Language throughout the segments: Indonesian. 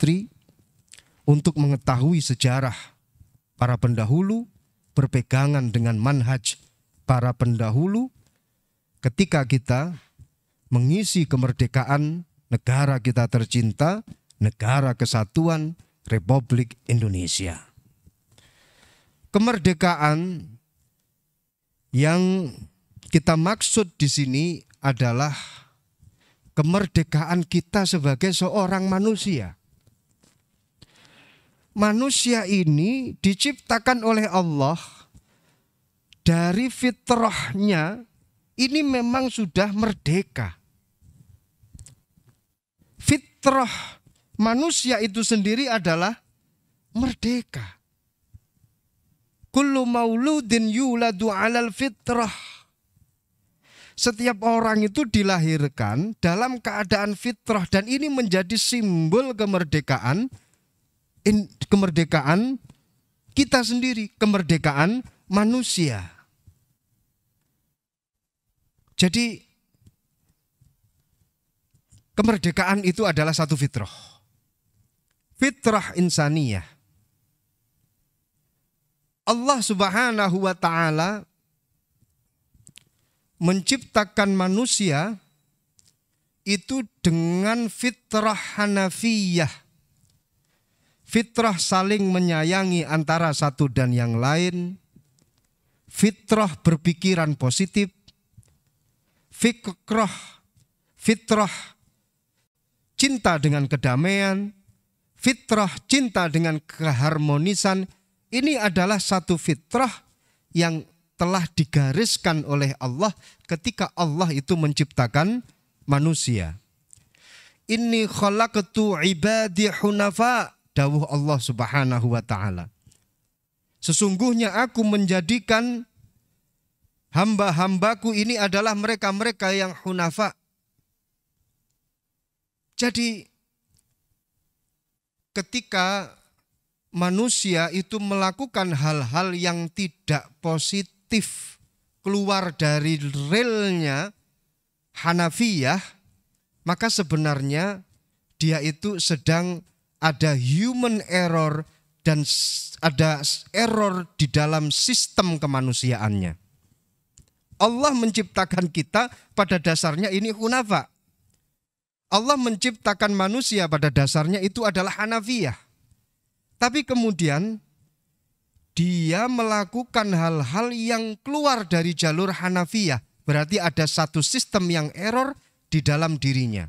Fitri untuk mengetahui sejarah para pendahulu, berpegangan dengan manhaj para pendahulu ketika kita mengisi kemerdekaan negara kita tercinta, Negara Kesatuan Republik Indonesia. Kemerdekaan yang kita maksud di sini adalah kemerdekaan kita sebagai seorang manusia. Manusia ini diciptakan oleh Allah dari fitrahnya, ini memang sudah merdeka. Fitrah manusia itu sendiri adalah merdeka. Kullu mauludin yuladu 'alal fitrah. Setiap orang itu dilahirkan dalam keadaan fitrah dan ini menjadi simbol kemerdekaan kita sendiri, kemerdekaan manusia. Jadi kemerdekaan itu adalah satu fitrah. Fitrah insaniyah. Allah Subhanahu wa ta'ala menciptakan manusia itu dengan fitrah Hanafiyah. Fitrah saling menyayangi antara satu dan yang lain. Fitrah berpikiran positif. Fitrah cinta dengan kedamaian. Fitrah cinta dengan keharmonisan. Ini adalah satu fitrah yang telah digariskan oleh Allah ketika Allah itu menciptakan manusia. Inni khalaqtu ibadi hunafa, dawuh Allah Subhanahu wa ta'ala. Sesungguhnya aku menjadikan hamba-hambaku ini adalah mereka-mereka yang hunafa. Jadi ketika manusia itu melakukan hal-hal yang tidak positif, keluar dari relnya Hanafiyah, maka sebenarnya dia itu sedang ada human error dan ada error di dalam sistem kemanusiaannya. Allah menciptakan kita pada dasarnya ini hunafa. Allah menciptakan manusia pada dasarnya itu adalah Hanafiyah. Tapi kemudian dia melakukan hal-hal yang keluar dari jalur Hanafiyah. Berarti ada satu sistem yang error di dalam dirinya.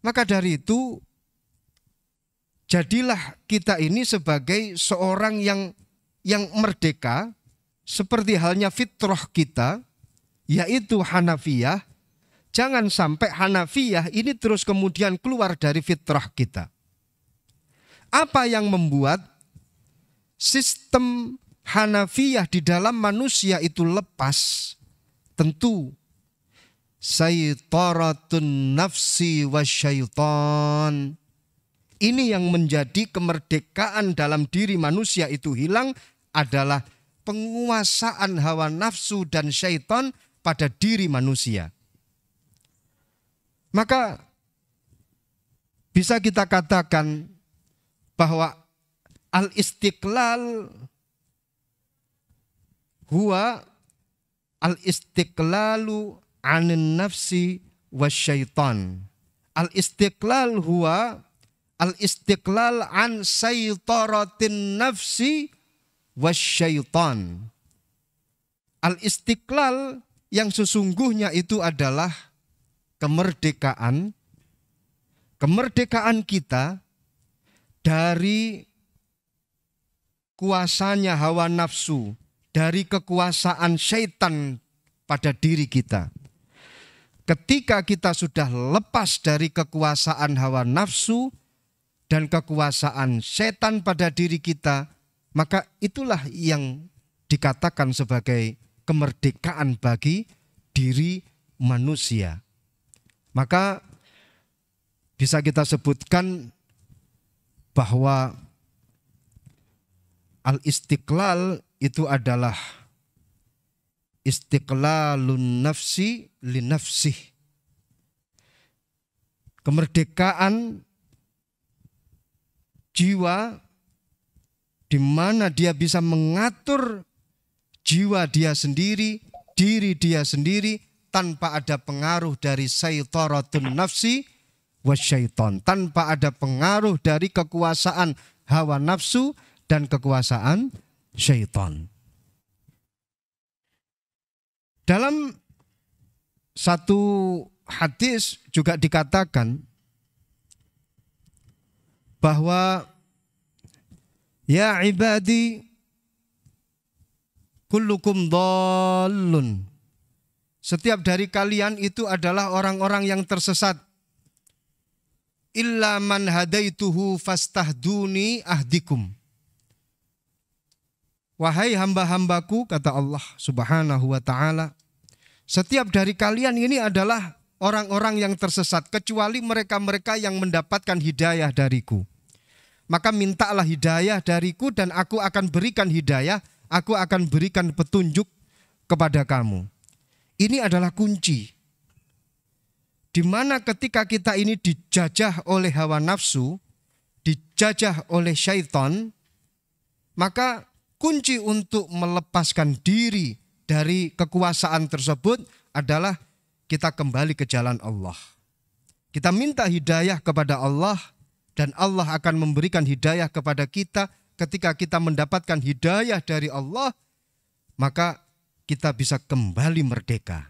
Maka dari itu, jadilah kita ini sebagai seorang yang merdeka, seperti halnya fitrah kita, yaitu Hanafiyah. Jangan sampai Hanafiyah ini terus kemudian keluar dari fitrah kita. Apa yang membuat sistem Hanafiyah di dalam manusia itu lepas? Tentu saytaratun nafsi wasyaitan. Ini yang menjadi kemerdekaan dalam diri manusia itu hilang adalah penguasaan hawa nafsu dan syaitan pada diri manusia. Maka bisa kita katakan bahwa al-istiqlal huwa al-istiqlalu anin nafsi wasyaitan. Al-istiqlal huwa al-istiqlal an saytaratin nafsi wasyaitan. Al-istiqlal yang sesungguhnya itu adalah kemerdekaan kita dari kuasanya hawa nafsu, dari kekuasaan syaitan pada diri kita. Ketika kita sudah lepas dari kekuasaan hawa nafsu dan kekuasaan syaitan pada diri kita, maka itulah yang dikatakan sebagai kemerdekaan bagi diri manusia. Maka bisa kita sebutkan bahwa al-istiqlal itu adalah istiqlalun nafsi li nafsih. kemerdekaan jiwa di mana dia bisa mengatur jiwa dia sendiri, diri dia sendiri tanpa ada pengaruh dari saytaratun nafsi wasyaiton, tanpa ada pengaruh dari kekuasaan hawa nafsu dan kekuasaan syaitan. Dalam satu hadis juga dikatakan bahwa ya ibadi kullukum dhallun. Setiap dari kalian itu adalah orang-orang yang tersesat. Illa man hadaituhu fastahduni ahdikum. Wahai hamba-hambaku, kata Allah Subhanahu wa ta'ala, setiap dari kalian ini adalah orang-orang yang tersesat, kecuali mereka-mereka yang mendapatkan hidayah dariku. Maka mintalah hidayah dariku dan aku akan berikan hidayah, aku akan berikan petunjuk kepada kamu. Ini adalah kunci. Di mana ketika kita ini dijajah oleh hawa nafsu, dijajah oleh syaitan, maka kunci untuk melepaskan diri dari kekuasaan tersebut adalah kita kembali ke jalan Allah. Kita minta hidayah kepada Allah dan Allah akan memberikan hidayah kepada kita. Ketika kita mendapatkan hidayah dari Allah, maka kita bisa kembali merdeka.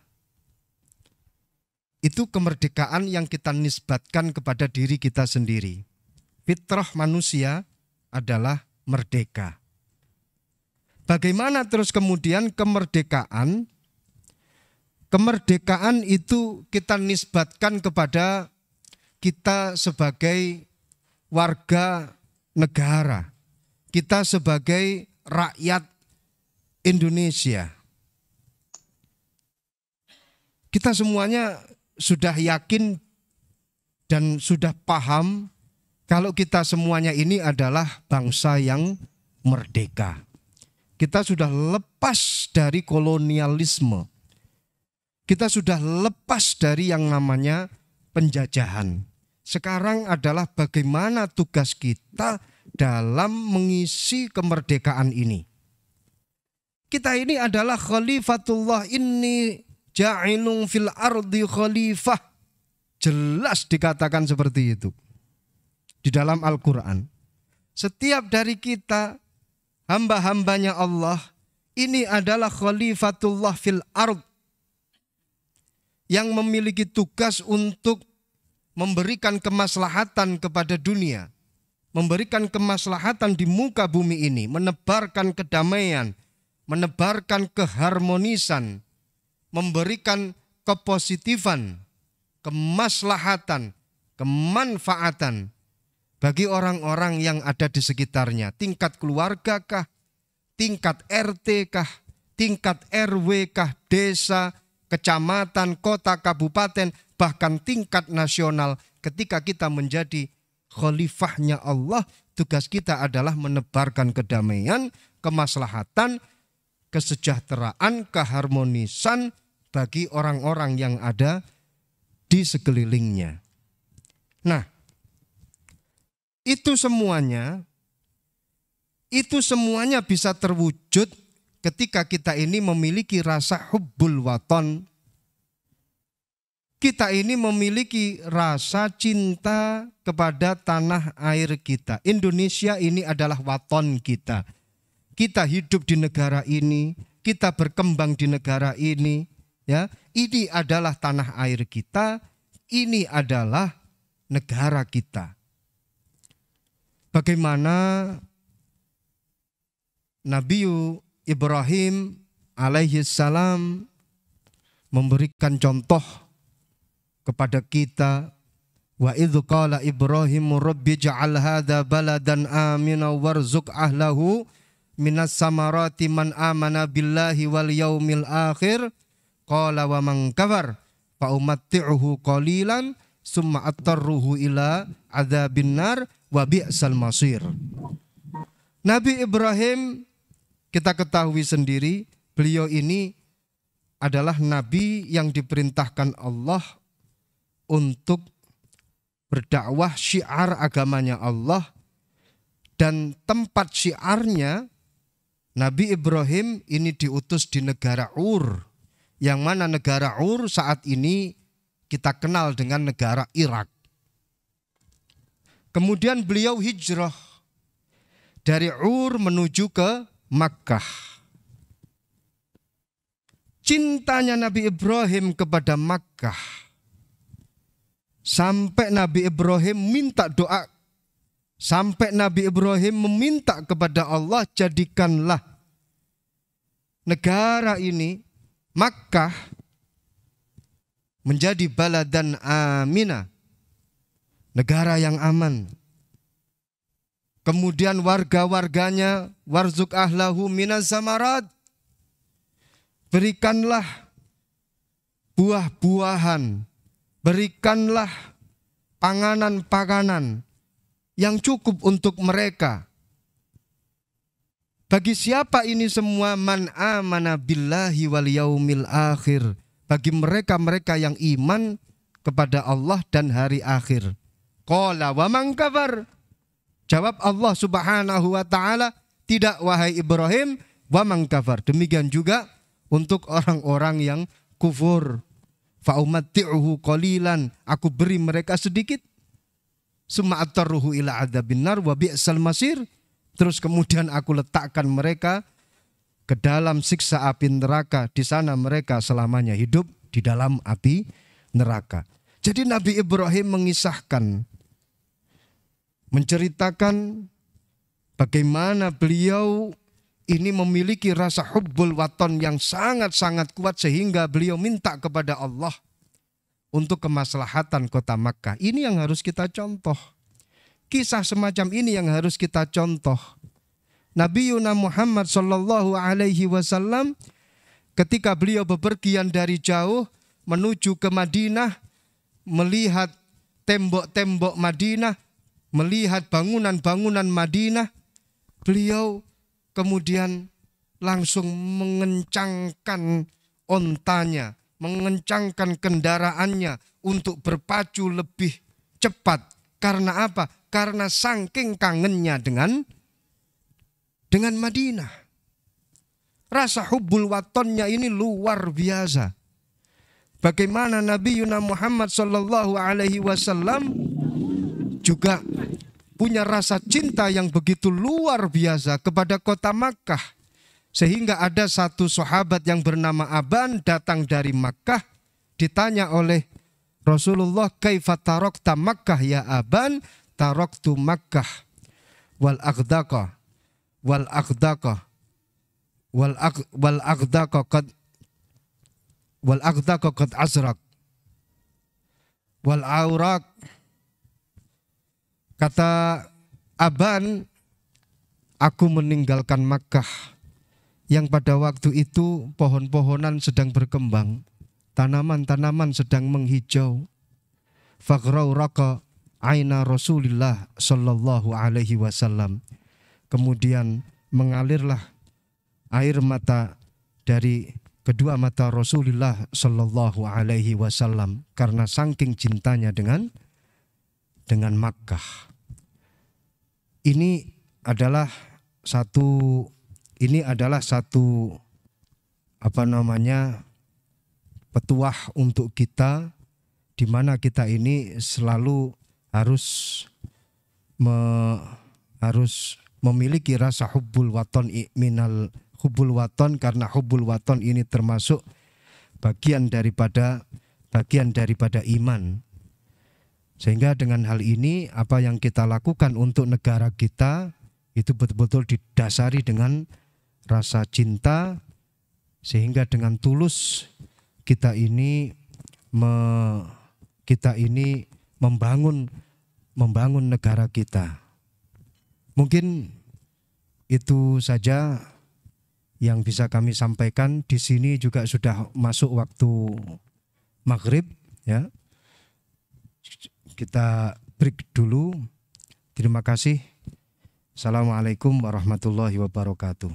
Itu kemerdekaan yang kita nisbatkan kepada diri kita sendiri. Fitrah manusia adalah merdeka. Bagaimana terus kemudian kemerdekaan? Kemerdekaan itu kita nisbatkan kepada kita sebagai warga negara. Kita sebagai rakyat Indonesia. Kita semuanya sudah yakin dan sudah paham kalau kita semuanya ini adalah bangsa yang merdeka. Kita sudah lepas dari kolonialisme. Kita sudah lepas dari yang namanya penjajahan. Sekarang adalah bagaimana tugas kita dalam mengisi kemerdekaan ini. Kita ini adalah khalifatullah, inni ja'ilun fil ardi khalifah. Jelas dikatakan seperti itu di dalam Al-Quran. Setiap dari kita, hamba-hambanya Allah, ini adalah khalifatullah fil ard, yang memiliki tugas untuk memberikan kemaslahatan kepada dunia, memberikan kemaslahatan di muka bumi ini, menebarkan kedamaian, menebarkan keharmonisan, memberikan kepositifan, kemaslahatan, kemanfaatan bagi orang-orang yang ada di sekitarnya, tingkat keluarga kah, tingkat RT kah, tingkat RW kah, desa, kecamatan, kota, kabupaten, bahkan tingkat nasional. Ketika kita menjadi khalifahnya Allah, tugas kita adalah menebarkan kedamaian, kemaslahatan, kesejahteraan, keharmonisan bagi orang-orang yang ada di sekelilingnya. Nah, itu semuanya bisa terwujud ketika kita ini memiliki rasa hubbul waton. Kita ini memiliki rasa cinta kepada tanah air kita. Indonesia ini adalah waton kita. Kita hidup di negara ini, kita berkembang di negara ini, ya. Ini adalah tanah air kita, ini adalah negara kita. Bagaimana Nabi Ibrahim alaihissalam memberikan contoh kepada kita. Wa idh qala Ibrahim rabbi ja'al hadha baladan amina warzuq ahlahu minas samarati man amana billahi wal yaumil akhir qala wa man kafar fa umatti'uhu qalilan summa attarruhu ila adzabin nar wa bi'sal masir. Nabi Ibrahim, kita ketahui sendiri, beliau ini adalah nabi yang diperintahkan Allah untuk berdakwah syiar agamanya Allah, dan tempat syiarnya Nabi Ibrahim ini diutus di negara Ur, yang mana negara Ur saat ini kita kenal dengan negara Irak. Kemudian beliau hijrah dari Ur menuju ke Makkah. Cintanya Nabi Ibrahim kepada Makkah sampai Nabi Ibrahim minta doa, sampai Nabi Ibrahim meminta kepada Allah, jadikanlah negara ini, Makkah, menjadi baladan aminah, negara yang aman. Kemudian warga-warganya, warzuk ahlahu minaz zamarat, berikanlah buah-buahan, berikanlah panganan-panganan yang cukup untuk mereka. Bagi siapa ini semua? Man amana billahi wal yaumil akhir. Bagi mereka-mereka yang iman kepada Allah dan hari akhir. Qala wa man kafar. Jawab Allah Subhanahu wa taala, tidak wahai Ibrahim, wa man kafar. Demikian juga untuk orang-orang yang kufur. Fa'umatti'uhu qalilan, aku beri mereka sedikit. Summa atarruhu ila adzabin nar wa bi'sal masir. Terus kemudian aku letakkan mereka ke dalam siksa api neraka. Di sana mereka selamanya hidup di dalam api neraka. Jadi Nabi Ibrahim mengisahkan, menceritakan bagaimana beliau ini memiliki rasa hubbul waton yang sangat-sangat kuat sehingga beliau minta kepada Allah untuk kemaslahatan kota Makkah. Ini yang harus kita contoh. Kisah semacam ini yang harus kita contoh. Nabi Yuna Muhammad sallallahu alaihi wasallam ketika beliau bepergian dari jauh menuju ke Madinah, melihat tembok-tembok Madinah, melihat bangunan-bangunan Madinah, beliau kemudian langsung mengencangkan ontanya, mengencangkan kendaraannya untuk berpacu lebih cepat. Karena apa? Karena saking kangennya dengan Madinah. Rasa hubbul watonnya ini luar biasa. Bagaimana Nabi Yuna Muhammad sallallahu alaihi wasallam juga punya rasa cinta yang begitu luar biasa kepada kota Makkah. Sehingga ada satu sahabat yang bernama Aban datang dari Makkah. Ditanya oleh Rasulullah, kaifa tarakta Makkah ya Aban? Taraktu Makkah wal agdaqa wal agdaqa wal agdaqa qad azrak wal aurak. Kata Aban, aku meninggalkan Makkah yang pada waktu itu pohon-pohonan sedang berkembang, tanaman-tanaman sedang menghijau. Faghrauraka aina Rasulillah sallallahu alaihi wasallam. Kemudian mengalirlah air mata dari kedua mata Rasulullah sallallahu alaihi wasallam karena saking cintanya dengan Makkah. Ini adalah satu petuah untuk kita, di mana kita ini selalu harus memiliki rasa hubbul waton, minal hubbul waton, karena hubbul waton ini termasuk bagian daripada iman. Sehingga dengan hal ini apa yang kita lakukan untuk negara kita itu betul-betul didasari dengan rasa cinta, sehingga dengan tulus kita ini membangun negara kita. Mungkin itu saja yang bisa kami sampaikan. Di sini juga sudah masuk waktu maghrib, ya. Kita break dulu. Terima kasih. Assalamualaikum warahmatullahi wabarakatuh.